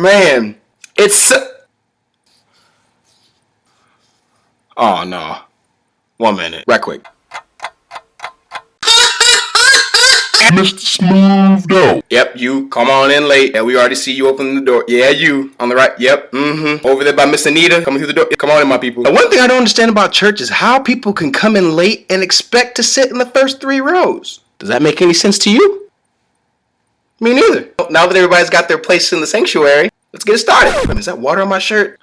man. Oh, no. 1 minute. Right quick. Mr. Smooth Dough. Yep, you. Come on in late. Yeah, we already see you opening the door. Yeah, you. On the right. Yep. Over there by Miss Anita. Coming through the door. Come on in, my people. Now, one thing I don't understand about church is how people can come in late and expect to sit in the first 3 rows. Does that make any sense to you? Me neither. Now that everybody's got their place in the sanctuary, let's get it started. Is that water on my shirt?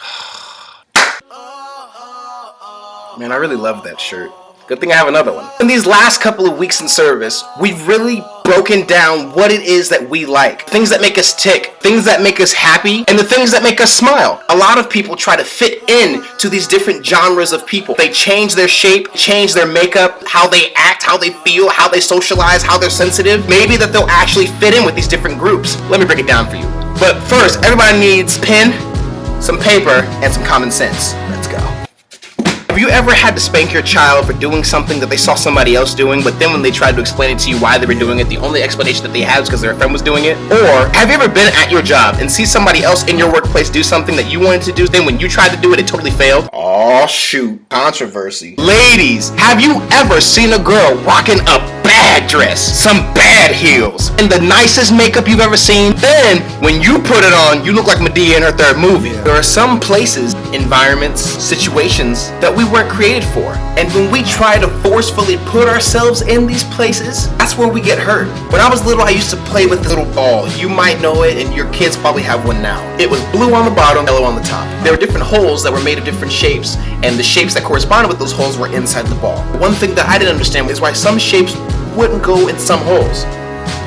Man, I really love that shirt. Good thing I have another one. In these last couple of weeks in service, we've really broken down what it is that we like. Things that make us tick, things that make us happy, and the things that make us smile. A lot of people try to fit in to these different genres of people. They change their shape, change their makeup, how they act, how they feel, how they socialize, how they're sensitive. Maybe that they'll actually fit in with these different groups. Let me break it down for you. But first, everybody needs a pen, some paper, and some common sense. Let's go. Have you ever had to spank your child for doing something that they saw somebody else doing, but then when they tried to explain it to you why they were doing it, the only explanation that they had was because their friend was doing it? Or have you ever been at your job and see somebody else in your workplace do something that you wanted to do, then when you tried to do it, it totally failed? Oh shoot, controversy. Ladies, have you ever seen a girl rocking a bad dress, some bad heels, and the nicest makeup you've ever seen? Then when you put it on, you look like Medea in her 3rd movie. There are some places, environments, situations that we weren't created for. And when we try to forcefully put ourselves in these places, that's where we get hurt. When I was little, I used to play with this little ball. You might know it, and your kids probably have one now. It was blue on the bottom, yellow on the top. There were different holes that were made of different shapes, and the shapes that corresponded with those holes were inside the ball. One thing that I didn't understand is why some shapes wouldn't go in some holes.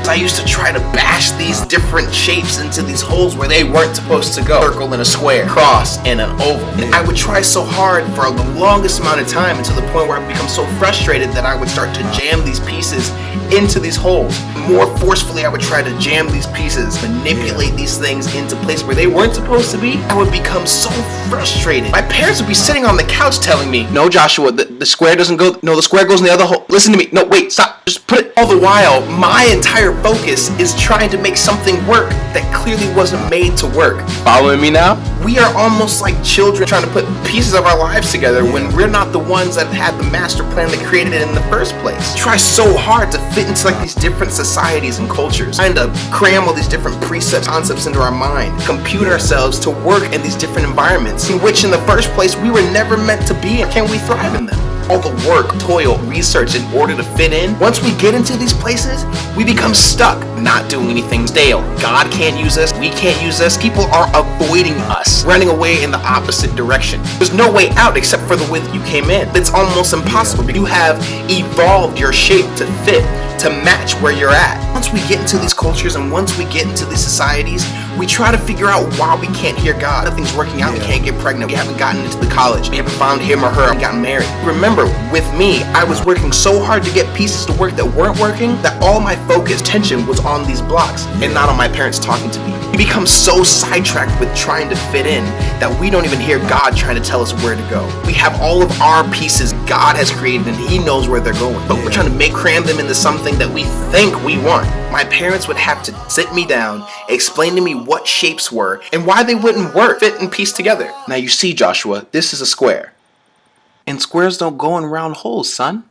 I used to try to bash these different shapes into these holes where they weren't supposed to go. Circle and a square, cross and an oval. And I would try so hard for the longest amount of time until the point where I become so frustrated that I would start to jam these pieces into these holes. More forcefully, I would try to jam these pieces, manipulate these things into places where they weren't supposed to be. I would become so frustrated. My parents would be sitting on the couch telling me, "No, Joshua, the square doesn't go. No, the square goes in the other hole. Listen to me. No, wait, stop. Just put it." All the while, my entire focus is trying to make something work that clearly wasn't made to work. Following me now? We are almost like children trying to put pieces of our lives together when we're not the ones that had the master plan that created it in the first place. Try so hard to fit into like these different societies and cultures, trying to cram all these different precepts, concepts into our mind, compute ourselves to work in these different environments in which in the first place we were never meant to be, or can we thrive in them? All the work, toil, research in order to fit in. Once we get into these places, we become stuck, not doing anything stale. God can't use us, we can't use us. People are avoiding us, running away in the opposite direction. There's no way out except for the way that you came in. It's almost impossible. You have evolved your shape to fit, to match where you're at. Once we get into these cultures and once we get into these societies, we try to figure out why we can't hear God. Nothing's working out, we can't get pregnant, we haven't gotten into the college, we haven't found him or her and gotten married. Remember, with me, I was working so hard to get pieces to work that weren't working that all my focus, attention was on these blocks and not on my parents talking to me. We become so sidetracked with trying to fit in that we don't even hear God trying to tell us where to go. We have all of our pieces God has created and he knows where they're going, but we're trying to cram them into something that we think we want. My parents would have to sit me down, explain to me what shapes were and why they wouldn't work, fit and piece together. Now you see, Joshua, this is a square. And squares don't go in round holes, son.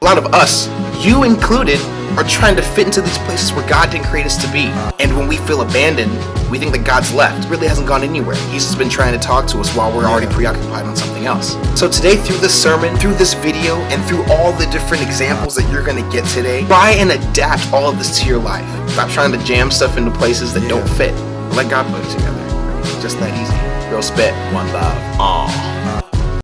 A lot of us, you included, are trying to fit into these places where God didn't create us to be. And when we feel abandoned, we think that God's left. It really hasn't gone anywhere. He's just been trying to talk to us while we're already preoccupied on something else. So today, through this sermon, through this video, and through all the different examples that you're going to get today, try and adapt all of this to your life. Stop trying to jam stuff into places that don't fit. Let God put it together. It's just that easy. Real spit. One love. Aww.